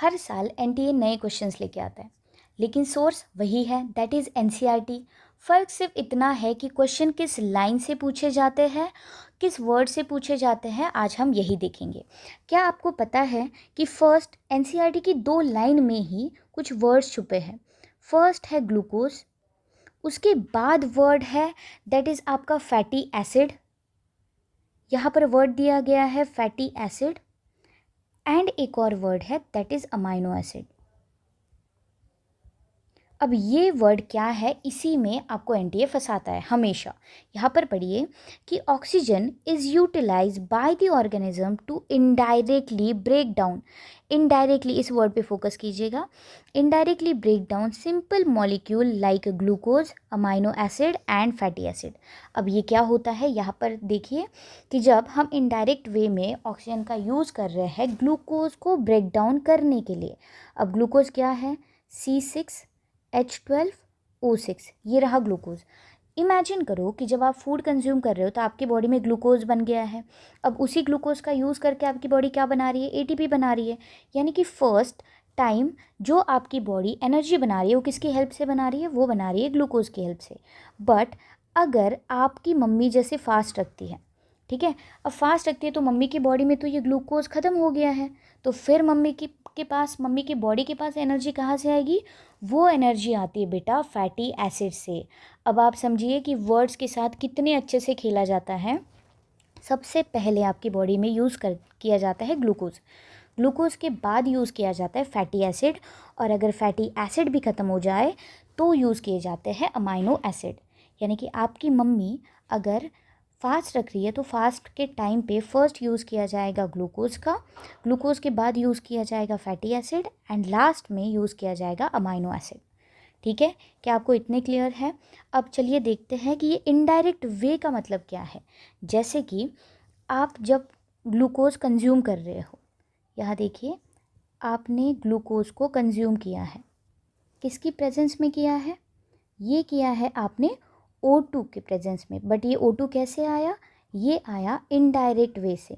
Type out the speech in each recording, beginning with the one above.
हर साल एनटीए नए क्वेश्चंस लेके आता है, लेकिन सोर्स वही है, दैट इज़ एनसीईआरटी। फ़र्क सिर्फ इतना है कि क्वेश्चन किस लाइन से पूछे जाते हैं, किस वर्ड से पूछे जाते हैं, आज हम यही देखेंगे। क्या आपको पता है कि फर्स्ट एनसीईआरटी की 2 लाइन में ही कुछ वर्ड्स छुपे हैं। फर्स्ट है ग्लूकोज, उसके बाद वर्ड है दैट इज़ आपका फैटी एसिड। यहाँ पर वर्ड दिया गया है फैटी एसिड, एंड एक और वर्ड है दैट इज़ अमाइनो एसिड। अब ये वर्ड क्या है, इसी में आपको एनटीए फंसाता है हमेशा। यहाँ पर पढ़िए कि oxygen is utilise by the organism to indirectly break down. Indirectly, इस वर्ड पे फोकस कीजिएगा। Indirectly break down simple molecule like glucose, amino acid and fatty acid. अब ये क्या होता है, यहाँ पर देखिए कि जब हम इनडायरेक्ट वे में ऑक्सीजन का यूज़ कर रहे हैं ग्लूकोज को ब्रेक डाउन करने के लिए। अब ग्लूकोज क्या है, C6H12O6, ये रहा ग्लूकोज। इमेजिन करो कि जब आप फूड कंज्यूम कर रहे हो तो आपकी बॉडी में ग्लूकोज बन गया है। अब उसी ग्लूकोज का यूज़ करके आपकी बॉडी क्या बना रही है, एटीपी बना रही है। यानी कि फर्स्ट टाइम जो आपकी बॉडी एनर्जी बना रही है वो किसकी हेल्प से बना रही है, वो बना रही है ग्लूकोज की हेल्प से। बट अगर आपकी मम्मी जैसे फास्ट रखती है, ठीक है, अब फास्ट रखती है तो मम्मी की बॉडी में तो ये ग्लूकोज ख़त्म हो गया है, तो फिर मम्मी की बॉडी के पास एनर्जी कहाँ से आएगी, वो एनर्जी आती है बेटा फैटी एसिड से। अब आप समझिए कि वर्ड्स के साथ कितने अच्छे से खेला जाता है। सबसे पहले आपकी बॉडी में किया जाता है ग्लूकोज, ग्लूकोज के बाद यूज़ किया जाता है फैटी एसिड, और अगर फैटी एसिड भी ख़त्म हो जाए तो यूज़ किए जाते हैं अमाइनो एसिड। यानी कि आपकी मम्मी अगर फास्ट रख रही है तो फास्ट के टाइम पे फर्स्ट यूज़ किया जाएगा ग्लूकोज का, ग्लूकोज के बाद यूज़ किया जाएगा फैटी एसिड, एंड लास्ट में यूज़ किया जाएगा अमाइनो एसिड। ठीक है, क्या आपको इतने क्लियर है। अब चलिए देखते हैं कि ये इनडायरेक्ट वे का मतलब क्या है। जैसे कि आप जब ग्लूकोज कंज्यूम कर रहे हो, यहाँ देखिए आपने ग्लूकोज को कंज्यूम किया है, किसकी प्रेजेंस में किया है, ये किया है आपने O2 के प्रेजेंस में। बट ये O2 कैसे आया, ये आया इनडायरेक्ट वे से,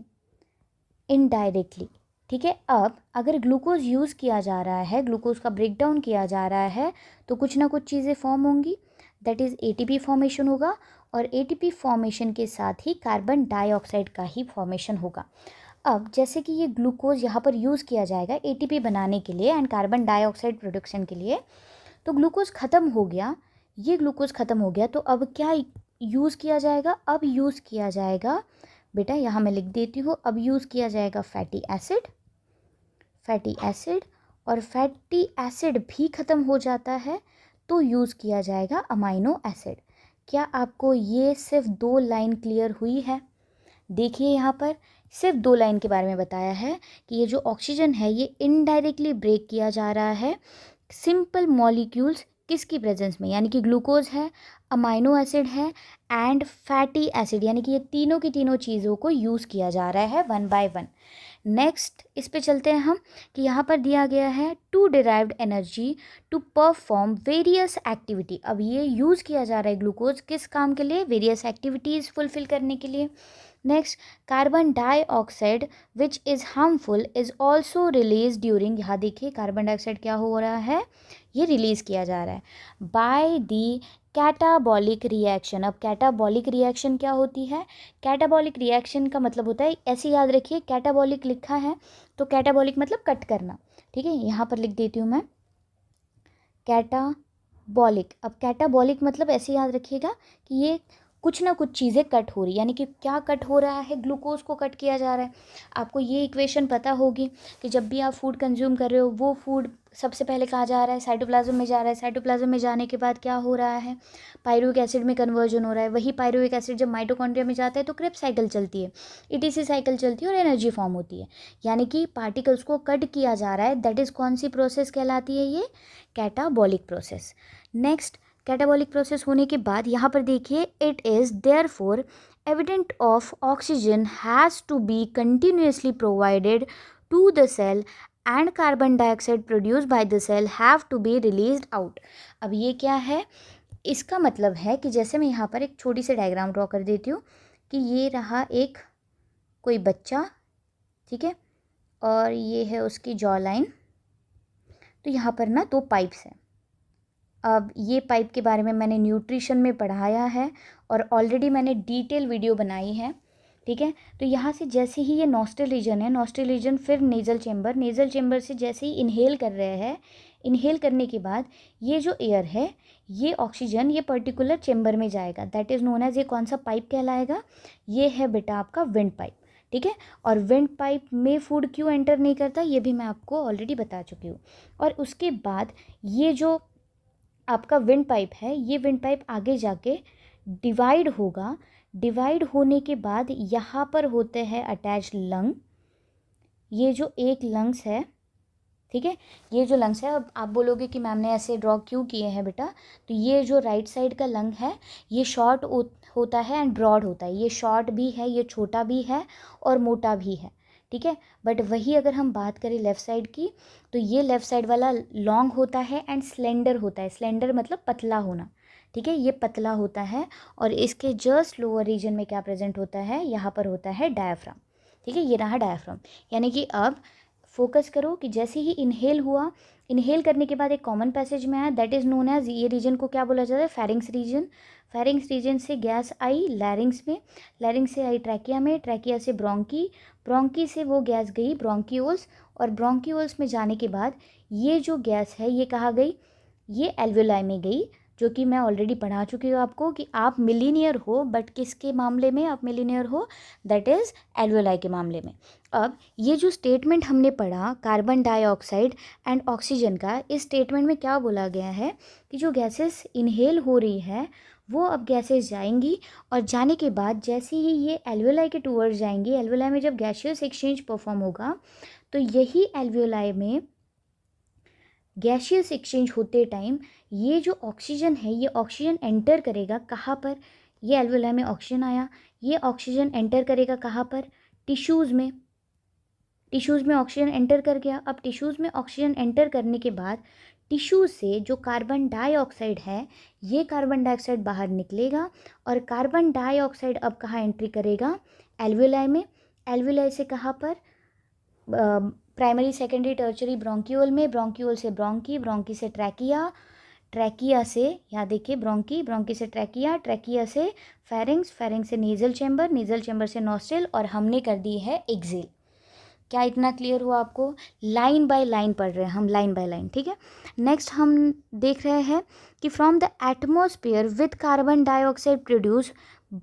इनडायरेक्टली। ठीक है, अब अगर ग्लूकोज यूज़ किया जा रहा है, ग्लूकोज का ब्रेक डाउन किया जा रहा है, तो कुछ ना कुछ चीज़ें फॉर्म होंगी, दैट इज़ एटीपी फॉर्मेशन होगा, और एटीपी फॉर्मेशन के साथ ही कार्बन डाइऑक्साइड का ही फॉर्मेशन होगा। अब जैसे कि ये ग्लूकोज यहाँ पर यूज़ किया जाएगा एटीपी बनाने के लिए एंड कार्बन डाइऑक्साइड प्रोडक्शन के लिए, तो ग्लूकोज ख़त्म हो गया, ये ग्लूकोज ख़त्म हो गया, तो अब क्या यूज़ किया जाएगा, अब यूज़ किया जाएगा बेटा, यहाँ मैं लिख देती हूँ, अब यूज़ किया जाएगा फैटी एसिड, फैटी एसिड, और फैटी एसिड भी ख़त्म हो जाता है तो यूज़ किया जाएगा अमाइनो एसिड। क्या आपको ये सिर्फ 2 लाइन क्लियर हुई है। देखिए यहाँ पर सिर्फ 2 लाइन के बारे में बताया है कि ये जो ऑक्सीजन है ये इनडायरेक्टली ब्रेक किया जा रहा है सिंपल मॉलिक्यूल्स किसकी प्रेजेंस में, यानी कि ग्लूकोज है, अमाइनो एसिड है एंड फैटी एसिड, यानी कि ये तीनों की तीनों चीज़ों को यूज़ किया जा रहा है वन बाय वन। नेक्स्ट इस पे चलते हैं हम कि यहाँ पर दिया गया है to derived energy to perform various activity. अब ये यूज़ किया जा रहा है ग्लूकोज किस काम के लिए, वेरियस एक्टिविटीज़ फुलफिल करने के लिए। Next, carbon dioxide which is harmful is also release during, यहाँ देखिए कार्बन डाइऑक्साइड क्या हो रहा है, ये रिलीज़ किया जा रहा है बाय दी कैटाबॉलिक रिएक्शन। अब कैटाबॉलिक रिएक्शन क्या होती है, कैटाबॉलिक रिएक्शन का मतलब होता है, ऐसे याद रखिए कैटाबॉलिक लिखा है तो कैटाबॉलिक मतलब कट करना। ठीक है, यहाँ पर लिख देती हूँ मैं कैटाबॉलिक। अब कैटाबॉलिक मतलब ऐसे याद रखिएगा कि ये कुछ ना कुछ चीज़ें कट हो रही, यानी कि क्या कट हो रहा है, ग्लूकोज को कट किया जा रहा है। आपको ये इक्वेशन पता होगी कि जब भी आप फूड कंज्यूम कर रहे हो वो फूड सबसे पहले कहाँ जा रहा है, साइटोप्लाज्म में जा रहा है, साइटोप्लाज्म में जाने के बाद क्या हो रहा है, पायरुविक एसिड में कन्वर्जन हो रहा है, वही पायरुविक एसिड जब माइटोकॉन्ड्रिया में जाता है तो क्रेब्स साइकिल चलती है, ईटीसी साइकिल चलती है और एनर्जी फॉर्म होती है। यानी कि पार्टिकल्स को कट किया जा रहा है, दैट इज़ कौन सी प्रोसेस कहलाती है, ये catabolic process. Next, catabolic process होने के बाद यहाँ पर देखिए it is therefore evident of oxygen has to be continuously provided to the cell and carbon dioxide produce by the cell have to be released out. अब ये क्या है, इसका मतलब है कि जैसे मैं यहाँ पर एक छोटी सी डायग्राम ड्रॉ कर देती हूँ कि ये रहा एक कोई बच्चा, ठीक है, और ये है उसकी जॉ लाइन, तो यहाँ पर ना 2 पाइप्स हैं। अब ये पाइप के बारे में मैंने न्यूट्रिशन में पढ़ाया है और ऑलरेडी मैंने डिटेल वीडियो बनाई है, ठीक है। तो यहाँ से जैसे ही ये नॉस्ट्रल रीजन है, नॉस्ट्रल रीजन फिर नेज़ल चेम्बर, नेज़ल चेम्बर से जैसे ही इनहेल कर रहे हैं, इनहेल करने के बाद ये जो एयर है, ये ऑक्सीजन ये पर्टिकुलर चेम्बर में जाएगा, दैट इज़ नोन एज, ये कौन सा पाइप कहलाएगा, ये है बेटा आपका विंड पाइप, ठीक है। और विंड पाइप में फूड क्यों एंटर नहीं करता, ये भी मैं आपको ऑलरेडी बता चुकी हूँ। और उसके बाद ये जो आपका विंड पाइप है, ये विंड पाइप आगे जाके डिवाइड होगा, डिवाइड होने के बाद यहाँ पर होते हैं अटैच लंग, ये जो एक लंग्स है, ठीक है, ये जो लंग्स है। अब आप बोलोगे कि मैम ने ऐसे ड्रॉ क्यों किए हैं बेटा, तो ये जो राइट साइड का लंग है ये शॉर्ट होता है एंड ब्रॉड होता है, ये शॉर्ट भी है, ये छोटा भी है और मोटा भी है, ठीक है। बट वही अगर हम बात करें लेफ़्ट साइड की, तो ये लेफ़्ट साइड वाला लॉन्ग होता है एंड स्लेंडर होता है, स्लेंडर मतलब पतला होना, ठीक है, ये पतला होता है। और इसके जस्ट लोअर रीजन में क्या प्रेजेंट होता है, यहाँ पर होता है डायफ्राम, ठीक है, ये रहा डायफ्राम। यानी कि अब फोकस करो कि जैसे ही इनहेल हुआ, इनहेल करने के बाद एक कॉमन पैसेज में आया, दैट इज़ नोन एज, ये रीजन को क्या बोला जाता है, फेरिंग्स रीजन। फेरिंग्स रीजन से गैस आई लैरिंग्स में, लैरिंग्स से आई ट्रैकिया में, ट्रैकिया से ब्रोंकी, ब्रोंकी से वो गैस गई ब्रोंकियोल्स, और ब्रोंकियोल्स में जाने के बाद ये जो गैस है ये कहाँ गई, ये एल्वेलाई में गई, जो कि मैं ऑलरेडी पढ़ा चुकी हूँ आपको कि आप मिलीनियर हो, बट किसके मामले में आप मिलीनियर हो, दैट इज़ एल्वेलाई के मामले में। अब ये जो स्टेटमेंट हमने पढ़ा कार्बन डाइऑक्साइड एंड ऑक्सीजन का, इस स्टेटमेंट में क्या बोला गया है कि जो गैसेस इनहेल हो रही है वो अब गैसेस जाएंगी, और जाने के बाद जैसे ही ये एल्वेलाई के टूवर्ड्स जाएंगी, एल्वेलाई में जब गैसियस एक्सचेंज परफॉर्म होगा, तो यही एल्वेलाई में गैसियस एक्सचेंज होते टाइम ये जो ऑक्सीजन है, ये ऑक्सीजन एंटर करेगा कहाँ पर, ये एल्वेलाई में ऑक्सीजन आया, ये ऑक्सीजन एंटर करेगा कहाँ पर, टिश्यूज़ में, टिश्यूज़ में ऑक्सीजन एंटर कर गया। अब टिश्यूज़ में ऑक्सीजन एंटर करने के बाद टिश्यू से जो कार्बन डाइऑक्साइड है, ये कार्बन डाइऑक्साइड बाहर निकलेगा, और कार्बन डाइऑक्साइड अब कहाँ एंट्री करेगा, एल्वेलाई में, एल्वेलाई से कहाँ पर, प्राइमरी सेकेंडरी टर्चरी ब्रोंकियोल में, ब्रोंकियोल से ब्रोंकी, ब्रोंकी से ट्रैकिया, ट्रैकिया से, यहाँ देखिए ब्रोंकी, ब्रोंकी से ट्रैकिया, ट्रैकिया से फेरिंग्स, फेरिंग्स से नेज़ल चैम्बर, नेज़ल चैम्बर से नॉस्ट्रिल, और हमने कर दी है एक्सेल। क्या इतना क्लियर हुआ आपको, लाइन बाय लाइन पढ़ रहे हैं हम, लाइन बाय लाइन, ठीक है। नेक्स्ट हम देख रहे हैं कि from the atmosphere with carbon dioxide produce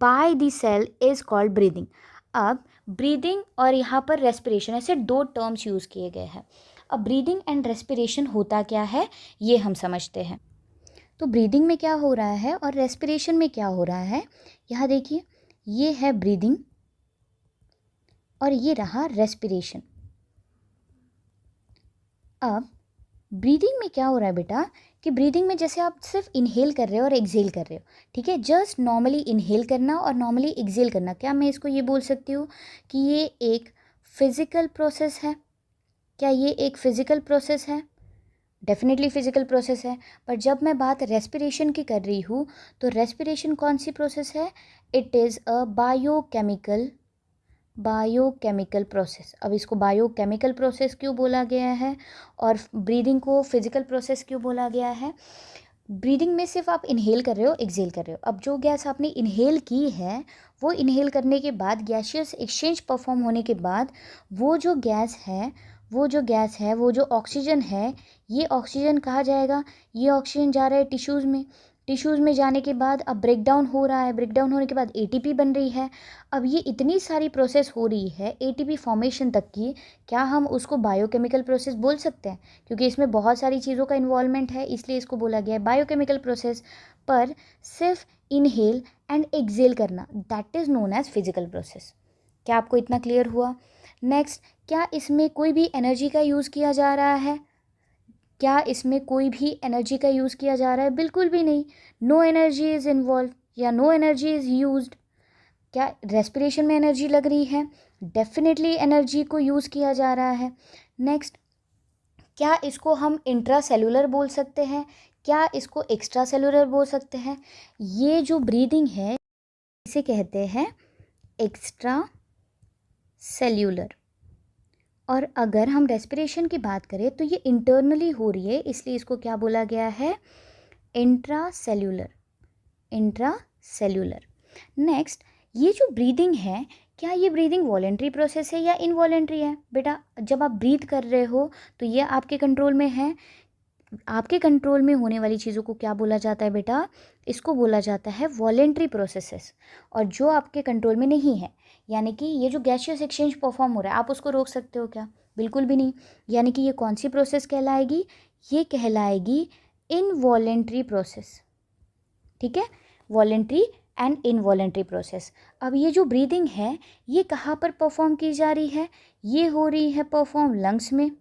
by the cell is called breathing. अब ब्रीदिंग और यहाँ पर रेस्पिरेशन, ऐसे 2 टर्म्स यूज़ किए गए हैं। अब ब्रीदिंग एंड रेस्पिरेशन होता क्या है ये हम समझते हैं। तो ब्रीदिंग में क्या हो रहा है और रेस्पिरेशन में क्या हो रहा है, यहाँ देखिए, ये है ब्रीदिंग और ये रहा रेस्पिरेशन। अब ब्रीदिंग में क्या हो रहा है बेटा, कि ब्रीदिंग में जैसे आप सिर्फ इनहेल कर रहे हो और एक्सेल कर रहे हो, ठीक है, जस्ट नॉर्मली इनहेल करना और नॉर्मली एक्सेल करना, क्या मैं इसको ये बोल सकती हूँ कि ये एक फिज़िकल प्रोसेस है, क्या ये एक फ़िज़िकल प्रोसेस है, डेफिनेटली फ़िज़िकल प्रोसेस है। पर जब मैं बात रेस्पिरेशन की कर रही हूँ, तो रेस्पिरेशन कौन सी प्रोसेस है, it is a biochemical process. अब इसको बायोकेमिकल प्रोसेस क्यों बोला गया है और ब्रीदिंग को फिज़िकल प्रोसेस क्यों बोला गया है, ब्रीदिंग में सिर्फ आप इनहेल कर रहे हो, एक्सेल कर रहे हो। अब जो गैस आपने इनहेल की है, वो इनहेल करने के बाद गैसियस एक्सचेंज परफॉर्म होने के बाद वो जो गैस है, वो जो ऑक्सीजन है, ये ऑक्सीजन कहाँ जाएगा, ये ऑक्सीजन जा रहा है टिश्यूज़ में, टिश्यूज़ में जाने के बाद अब ब्रेक डाउन हो रहा है, ब्रेक डाउन होने के बाद एटीपी बन रही है। अब ये इतनी सारी प्रोसेस हो रही है एटीपी फॉर्मेशन तक की, क्या हम उसको बायोकेमिकल प्रोसेस बोल सकते हैं, क्योंकि इसमें बहुत सारी चीज़ों का इन्वॉल्वमेंट है, इसलिए इसको बोला गया है बायोकेमिकल प्रोसेस। पर सिर्फ इनहेल एंड एक्सेल करना, that is known as physical process. क्या आपको इतना क्लियर हुआ। नेक्स्ट, क्या इसमें कोई भी एनर्जी का यूज़ किया जा रहा है, क्या इसमें कोई भी एनर्जी का यूज़ किया जा रहा है, बिल्कुल भी नहीं, नो एनर्जी इज़ इन्वॉल्व या नो एनर्जी इज़ यूज्ड। क्या रेस्पिरेशन में एनर्जी लग रही है, डेफिनेटली एनर्जी को यूज़ किया जा रहा है। नेक्स्ट, क्या इसको हम इंट्रा सेलुलर बोल सकते हैं, क्या इसको एक्स्ट्रा सेलुलर बोल सकते हैं, ये जो ब्रीदिंग है इसे कहते हैं एक्स्ट्रा सेल्यूलर, और अगर हम रेस्पिरेशन की बात करें तो ये इंटरनली हो रही है, इसलिए इसको क्या बोला गया है, इंट्रासेल्यूलर, इंट्रासेल्यूलर। नेक्स्ट, ये जो ब्रीदिंग है, क्या ये ब्रीदिंग वॉलेंट्री प्रोसेस है या इनवॉलेंट्री है? बेटा जब आप ब्रीथ कर रहे हो तो ये आपके कंट्रोल में है। आपके कंट्रोल में होने वाली चीज़ों को क्या बोला जाता है बेटा, इसको बोला जाता है वॉलेंट्री प्रोसेसेस। और जो आपके कंट्रोल में नहीं है, यानी कि ये जो गैसियस एक्सचेंज परफॉर्म हो रहा है, आप उसको रोक सकते हो क्या? बिल्कुल भी नहीं। यानी कि ये कौन सी प्रोसेस कहलाएगी, ये कहलाएगी इनवॉलेंट्री प्रोसेस। ठीक है, वॉलेंट्री एंड इनवॉलेंट्री प्रोसेस। अब ये जो ब्रीदिंग है ये कहाँ पर परफॉर्म की जा रही है, ये हो रही है परफॉर्म लंग्स में।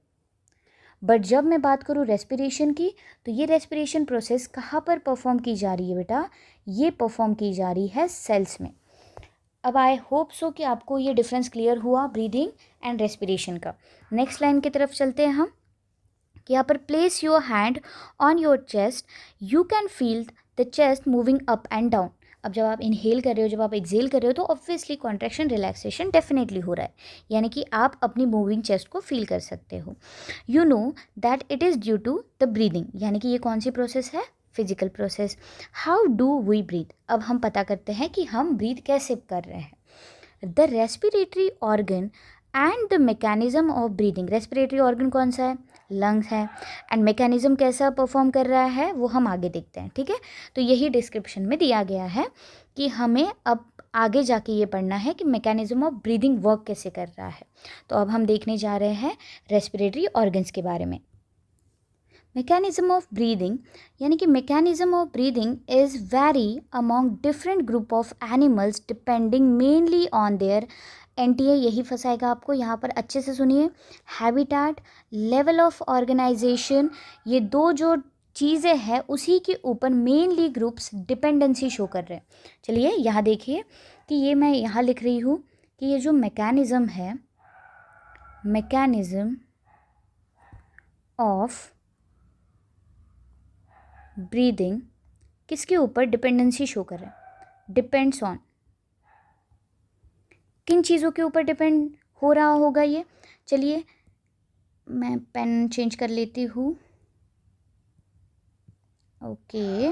बट जब मैं बात करूँ रेस्पिरेशन की, तो ये रेस्पिरेशन प्रोसेस कहाँ पर परफॉर्म की जा रही है बेटा, ये परफॉर्म की जा रही है सेल्स में। अब आई होप सो कि आपको ये डिफरेंस क्लियर हुआ ब्रीदिंग एंड रेस्पिरेशन का। नेक्स्ट लाइन की तरफ चलते हैं हम, कि यहाँ पर place your hand on your chest, you can feel the chest moving up and down. अब जब आप इनहेल कर रहे हो, जब आप एक्सेल कर रहे हो, तो ऑब्वियसली कॉन्ट्रैक्शन रिलैक्सेशन डेफिनेटली हो रहा है, यानी कि आप अपनी मूविंग चेस्ट को फील कर सकते हो। You know that it is due to the breathing, यानी कि ये कौन सी प्रोसेस है, physical process. How do we breathe, अब हम पता करते हैं कि हम ब्रीथ कैसे कर रहे हैं। The respiratory organ and the mechanism of breathing, respiratory organ कौन सा है, लंग्स है, एंड मैकेनिज्म कैसा परफॉर्म कर रहा है वो हम आगे देखते हैं। ठीक है, तो यही डिस्क्रिप्शन में दिया गया है कि हमें अब आगे जाके ये पढ़ना है कि मैकेनिज्म ऑफ ब्रीदिंग वर्क कैसे कर रहा है। तो अब हम देखने जा रहे हैं रेस्पिरेटरी ऑर्गन्स के बारे में। मैकेनिज्म ऑफ ब्रीदिंग, यानी कि mechanism of breathing is very among different group of animals depending mainly on their NTA, यही फंसाएगा आपको, यहाँ पर अच्छे से सुनिए। हैबिटेट, लेवल ऑफ ऑर्गेनाइजेशन, ये दो जो चीज़ें हैं उसी के ऊपर मेनली ग्रुप्स डिपेंडेंसी शो कर रहे हैं। चलिए यहाँ देखिए कि ये मैं यहाँ लिख रही हूँ कि ये जो मैकेनिज़्म है, मैकेनिज़्म ऑफ ब्रीदिंग किसके ऊपर डिपेंडेंसी शो कर रहे हैं, डिपेंड्स ऑन, किन चीज़ों के ऊपर डिपेंड हो रहा होगा ये। चलिए मैं पेन चेंज कर लेती हूँ। Okay,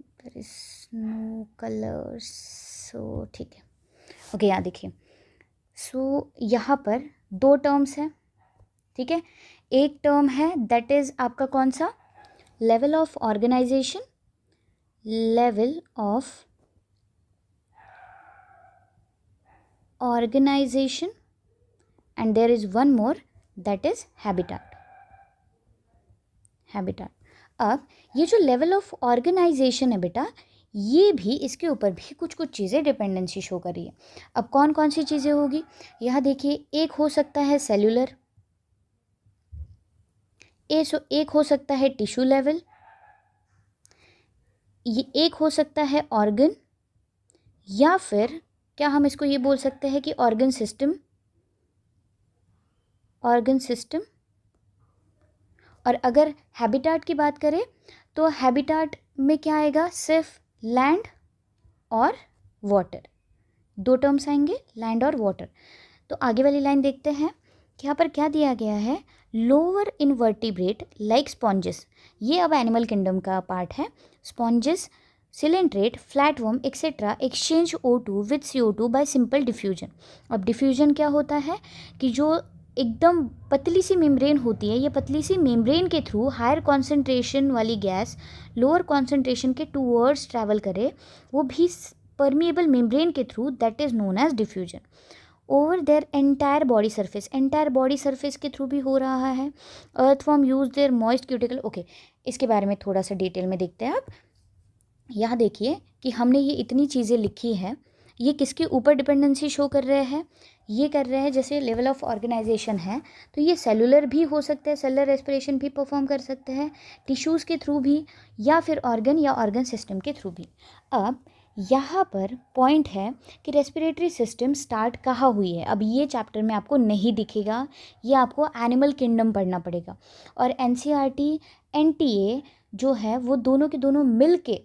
there is no colours, so ठीक है। ओके, यहाँ देखिए, सो यहाँ पर दो टर्म्स हैं। ठीक है, एक टर्म है दैट इज़ आपका कौन सा, level of organisation, level of organization, and there is one more that is habitat, habitat। अब ये जो लेवल ऑफ ऑर्गेनाइजेशन है बेटा, ये भी, इसके ऊपर भी कुछ कुछ चीज़ें डिपेंडेंसी शो कर रही है। अब कौन कौन सी चीज़ें होगी, यहाँ देखिए, एक हो सकता है सेल्यूलर, एक हो सकता है टिश्यू लेवल, ये एक हो सकता है ऑर्गन, या फिर क्या हम इसको ये बोल सकते हैं कि ऑर्गन सिस्टम, ऑर्गन सिस्टम। और अगर हैबिटेट की बात करें तो हैबिटेट में क्या आएगा, सिर्फ लैंड और वाटर, दो टर्म्स आएंगे, लैंड और वाटर। तो आगे वाली लाइन देखते हैं कि यहाँ पर क्या दिया गया है, लोअर इनवर्टिब्रेट लाइक स्पॉन्जेस, ये अब एनिमल किंगडम का पार्ट है। Sponges, coelenterate, flatworm etcetera exchange O2 with CO2 bye simple diffusion. अब डिफ्यूजन क्या होता है कि जो एकदम पतली सी मेम्ब्रेन होती है, ये पतली सी मेम्ब्रेन के थ्रू हायर कॉन्सेंट्रेशन वाली गैस लोअर कॉन्सेंट्रेशन के टूवर्ड्स ट्रैवल करे, वो भी परमिएबल मेम्ब्रेन के through, that is known as diffusion. Over there entire body surface, entire body surface के थ्रू भी हो रहा है। Earthworm use their moist cuticle, okay, इसके बारे में थोड़ा सा डिटेल में देखते हैं। आप यहाँ देखिए कि हमने ये इतनी चीज़ें लिखी हैं, ये किसके ऊपर डिपेंडेंसी शो कर रहे हैं, ये कर रहे हैं, जैसे लेवल ऑफ ऑर्गेनाइजेशन है तो ये सेलुलर भी हो सकता है, सेलुलर रेस्पिरेशन भी परफॉर्म कर सकते हैं, टिश्यूज़ के थ्रू भी, या फिर ऑर्गन या ऑर्गन सिस्टम के थ्रू भी। अब यहाँ पर पॉइंट है कि रेस्पिरेटरी सिस्टम स्टार्ट कहाँ हुई है। अब ये चैप्टर में आपको नहीं दिखेगा, ये आपको एनिमल किंगडम पढ़ना पड़ेगा। और NCERT NTA जो है वो दोनों के दोनों मिल के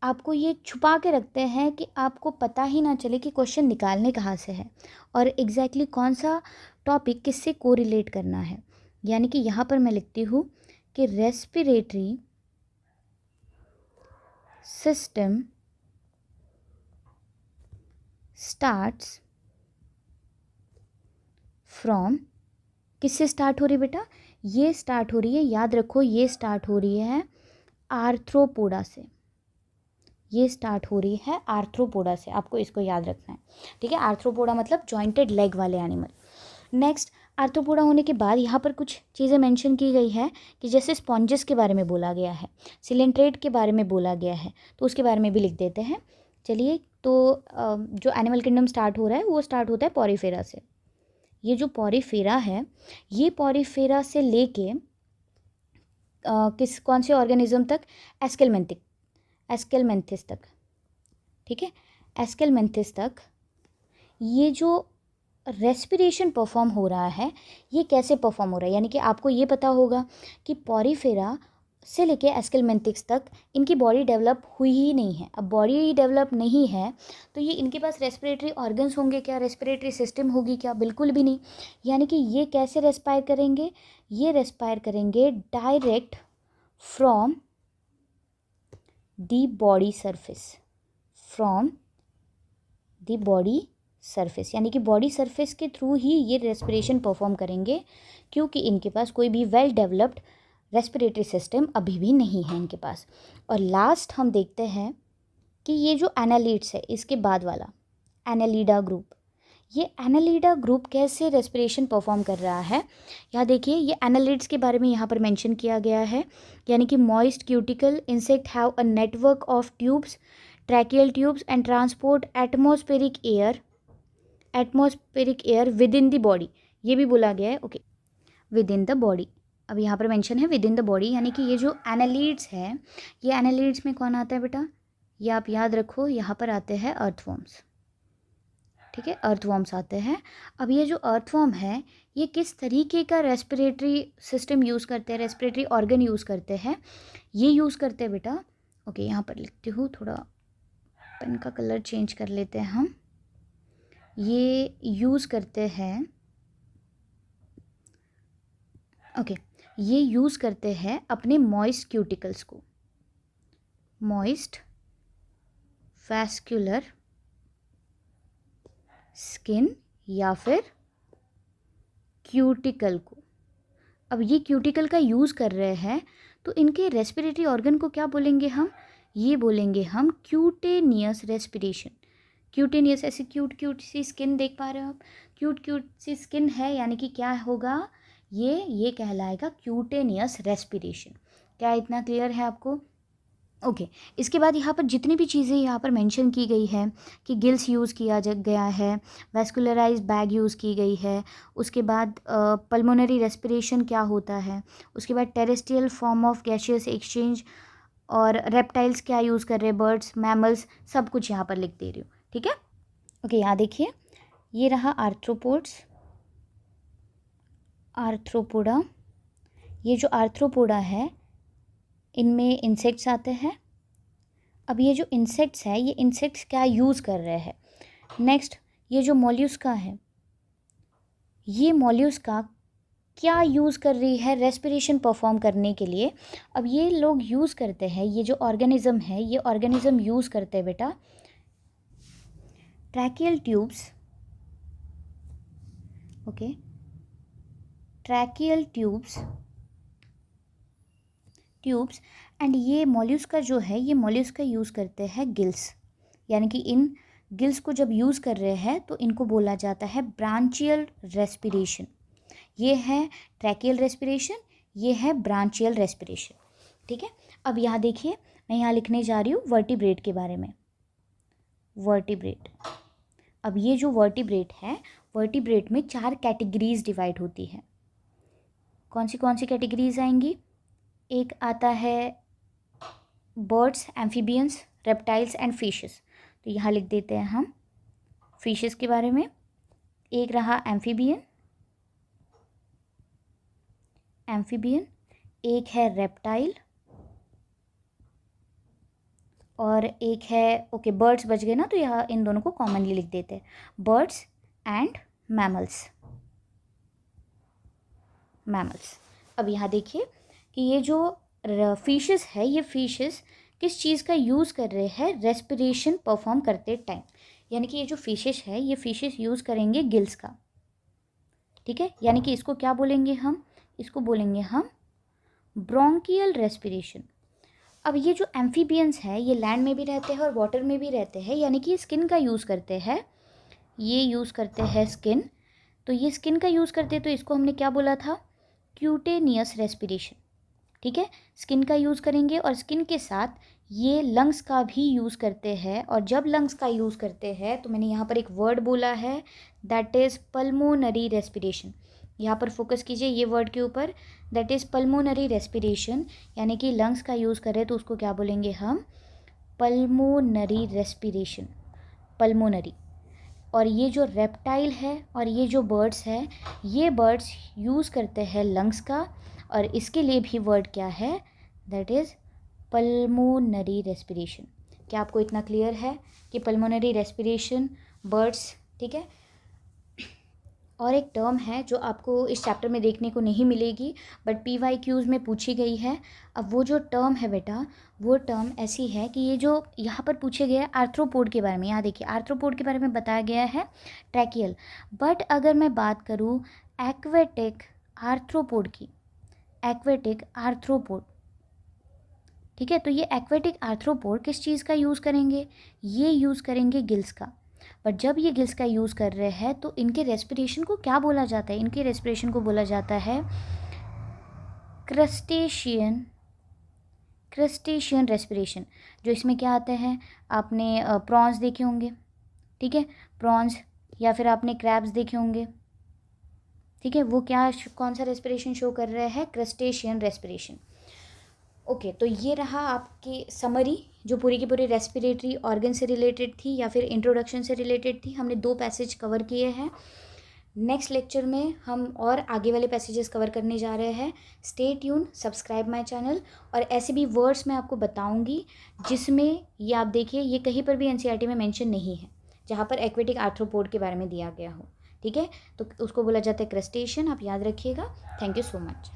आपको ये छुपा के रखते हैं कि आपको पता ही ना चले कि क्वेश्चन निकालने कहाँ से है और एग्जैक्टली कौन सा टॉपिक किससे कोरिलेट करना है। यानी कि यहाँ पर मैं लिखती हूँ कि रेस्पिरेटरी सिस्टम स्टार्ट्स फ्रॉम, किससे स्टार्ट हो रही है बेटा, ये स्टार्ट हो रही है, याद रखो ये स्टार्ट हो रही है आर्थ्रोपोडा से, ये स्टार्ट हो रही है आर्थ्रोपोडा से, आपको इसको याद रखना है। ठीक है, आर्थ्रोपोडा मतलब जॉइंटेड लेग वाले एनिमल। नेक्स्ट, आर्थ्रोपोडा होने के बाद यहाँ पर कुछ चीज़ें मेंशन की गई है कि जैसे स्पॉन्जेस के बारे में बोला गया है, सिलेंट्रेट के बारे में बोला गया है, तो उसके बारे में भी लिख देते हैं। चलिए, तो जो एनिमल किंगडम स्टार्ट हो रहा है वो स्टार्ट होता है पॉरीफेरा से। ये जो पॉरीफेरा है, ये पॉरीफेरा से लेके कौन से ऑर्गेनिज्म तक, एस्केलमेंथिस तक। ठीक है, एस्केलमेंथिस तक ये जो रेस्पिरेशन परफॉर्म हो रहा है, ये कैसे परफॉर्म हो रहा है, यानी कि आपको ये पता होगा कि पॉरीफेरा से लेके एस्केलमेंथिस तक इनकी बॉडी डेवलप हुई ही नहीं है। अब बॉडी डेवलप नहीं है तो ये इनके पास रेस्पिरेटरी ऑर्गन्स होंगे क्या, रेस्पिरेटरी सिस्टम होगी क्या, बिल्कुल भी नहीं। यानी कि ये कैसे रेस्पायर करेंगे, ये रेस्पायर करेंगे direct from the body surface, from the body surface, यानी कि बॉडी सरफेस के थ्रू ही ये रेस्पिरेशन परफॉर्म करेंगे, क्योंकि इनके पास कोई भी वेल डेवलप्ड रेस्पिरेटरी सिस्टम अभी भी नहीं है इनके पास। और लास्ट हम देखते हैं कि ये जो एनालिड्स है, इसके बाद वाला एनालिडा ग्रुप, ये एनालिडा ग्रुप कैसे रेस्पिरेशन परफॉर्म कर रहा है। यहाँ देखिए, ये एनालिड्स के बारे में यहाँ पर मेंशन किया गया है, यानी कि moist cuticle insect have a network of tubes, tracheal tubes and transport atmospheric air with in the body, ये भी बोला गया है। Okay, with in the body, अब यहाँ पर मेंशन है विद इन द बॉडी, यानी कि ये जो एनालिड्स है, ये एनालिड्स में कौन आता है बेटा, ये आप याद रखो, यहाँ पर आते हैं अर्थवॉर्म्स। ठीक है, अर्थवॉर्म्स आते हैं। अब ये जो अर्थवॉर्म है, ये किस तरीके का रेस्पिरेटरी सिस्टम यूज़ करते हैं, रेस्पिरेटरी ऑर्गन यूज़ करते हैं, ये यूज़ करते हैं बेटा। ओके, यहाँ पर लिखती हूँ, थोड़ा पेन का कलर चेंज कर लेते हैं हम। ये यूज़ करते हैं, ओके, ये यूज़ करते हैं अपने मॉइस्ट क्यूटिकल्स को, मॉइस्ट वैस्कुलर स्किन या फिर क्यूटिकल को। अब ये क्यूटिकल का यूज़ कर रहे हैं, तो इनके रेस्पिरेटरी ऑर्गन को क्या बोलेंगे हम, ये बोलेंगे हम क्यूटेनियस रेस्पिरेशन। क्यूटेनियस, ऐसे क्यूट क्यूट सी स्किन देख पा रहे हो आप, क्यूट क्यूट सी स्किन है, यानी कि क्या होगा, ये कहलाएगा क्यूटेनियस रेस्पिरेशन। क्या इतना क्लियर है आपको? ओके, इसके बाद यहाँ पर जितनी भी चीज़ें यहाँ पर मेंशन की गई है कि गिल्स यूज़ किया गया है, वैस्कुलराइज्ड बैग यूज़ की गई है, उसके बाद पल्मोनरी रेस्पिरेशन क्या होता है, उसके बाद terrestrial form of gaseous exchange, और रेप्टाइल्स क्या यूज़ कर रहे हैं, बर्ड्स, मैमल्स, सब कुछ यहाँ पर लिख दे रही हूँ। ठीक है, ओके, यहाँ देखिए, ये रहा आर्थ्रोपोड्स, आर्थ्रोपोडा। ये जो आर्थ्रोपोडा है, इनमें इंसेक्ट्स आते हैं। अब ये जो इंसेक्ट्स है, ये इंसेक्ट्स क्या यूज़ कर रहे हैं। नेक्स्ट, ये जो मॉल्यूस्का है, ये मॉल्यूस्का क्या यूज़ कर रही है रेस्पिरेशन परफॉर्म करने के लिए। अब ये लोग यूज़ करते हैं, ये जो ऑर्गेनिज्म है, ये ऑर्गेनिज्म यूज़ करते हैं बेटा tracheal tubes, okay, tracheal tubes and ये मॉल्यूस्का जो है, ये मॉल्यूस्का यूज़ करते हैं गिल्स, यानी कि इन गिल्स को जब यूज़ कर रहे हैं तो इनको बोला जाता है ब्रांचियल रेस्पिरेशन। ये है ट्रैकियल रेस्पिरेशन, ये है ब्रांचियल रेस्पिरेशन। ठीक है, अब यहाँ देखिए, मैं यहाँ लिखने जा रही हूँ वर्टिब्रेट के बारे में, वर्टिब्रेट। अब ये जो वर्टिब्रेट है, वर्टिब्रेट में 4 कैटेगरीज डिवाइड होती है। कौन सी कैटेगरीज आएंगी, एक आता है birds, amphibians, reptiles and fishes, तो यहाँ लिख देते हैं हम फिशेस के बारे में। एक रहा एम्फीबियन, एक है रेप्टाइल और एक है, ओके बर्ड्स बच गए ना, तो यहाँ इन दोनों को कॉमनली लिख देते हैं, बर्ड्स एंड मैमल्स। अब यहाँ देखिए कि ये जो फिशेस है, ये फिशेस किस चीज़ का यूज़ कर रहे हैं रेस्पिरेशन परफॉर्म करते टाइम। यानी कि ये जो फिशेस है, ये फिशेस यूज़ करेंगे गिल्स का, ठीक है। यानी कि इसको क्या बोलेंगे हम, इसको बोलेंगे हम ब्रोंकियल रेस्पिरेशन। अब ये जो एम्फीबियंस है, ये लैंड में भी रहते हैं और वाटर में भी रहते हैं, यानी कि स्किन का यूज़ करते हैं, ये यूज़ करते हैं स्किन। तो ये स्किन का यूज़ करते हैं, तो इसको हमने क्या बोला था, क्यूटेनियस रेस्पिरेशन, ठीक है। स्किन का यूज़ करेंगे और स्किन के साथ ये लंग्स का भी यूज़ करते हैं। और जब लंग्स का यूज़ करते हैं तो मैंने यहाँ पर एक वर्ड बोला है, दैट इज़ पल्मोनरी रेस्पिरेशन। यहाँ पर फोकस कीजिए ये वर्ड के ऊपर, दैट इज़ पल्मोनरी रेस्पिरेशन। यानी कि लंग्स का यूज़ करें तो उसको क्या बोलेंगे हम, पल्मोनरी रेस्पिरेशन, पल्मोनरी। और ये जो रेप्टाइल है और ये जो बर्ड्स है, ये बर्ड्स यूज़ करते हैं लंग्स का, और इसके लिए भी वर्ड क्या है, दैट इज़ पल्मोनरी रेस्पिरेशन। क्या आपको इतना क्लियर है कि पल्मोनरी रेस्पिरेशन, बर्ड्स, ठीक है। और एक टर्म है जो आपको इस चैप्टर में देखने को नहीं मिलेगी, बट PYQs में पूछी गई है। अब वो जो टर्म है बेटा, वो टर्म ऐसी है कि ये जो यहाँ पर पूछे गए आर्थ्रोपोड के बारे में, यहाँ देखिए आर्थ्रोपोड के बारे में बताया गया है ट्रैकियल। बट अगर मैं बात करूँ एक्वेटिक आर्थ्रोपोड की, एक्वेटिक आर्थ्रोपोड, ठीक है, तो ये एक्वेटिक आर्थ्रोपोड किस चीज़ का यूज़ करेंगे, ये यूज़ करेंगे गिल्स का। बट जब ये गिल्स का यूज़ कर रहे हैं तो इनके रेस्पिरेशन को क्या बोला जाता है, इनके रेस्पिरेशन को बोला जाता है क्रस्टेशियन रेस्पिरेशन। जो इसमें क्या आता है, आपने प्रॉन्स देखे होंगे, ठीक है, प्रॉन्स, या फिर आपने क्रैब्स देखे होंगे, ठीक है, वो क्या कौन सा रेस्पिरेशन शो कर रहे हैं, क्रस्टेशियन रेस्पिरेशन। ओके, तो ये रहा आपकी समरी जो पूरी की पूरी रेस्पिरेटरी ऑर्गन से रिलेटेड थी या फिर इंट्रोडक्शन से रिलेटेड थी। हमने 2 पैसेज कवर किए हैं। नेक्स्ट लेक्चर में हम और आगे वाले पैसेजेस कवर करने जा रहे हैं। Stay tune, subscribe my channel. और ऐसे भी वर्ड्स मैं आपको बताऊंगी जिसमें ये आप देखिए, ये कहीं पर भी NCERT में मेंशन नहीं है जहाँ पर एक्वेटिक आर्थ्रोपोड के बारे में दिया गया हो, ठीक है। तो उसको बोला जाता है क्रस्टेशियन, आप याद रखिएगा। Thank you so much.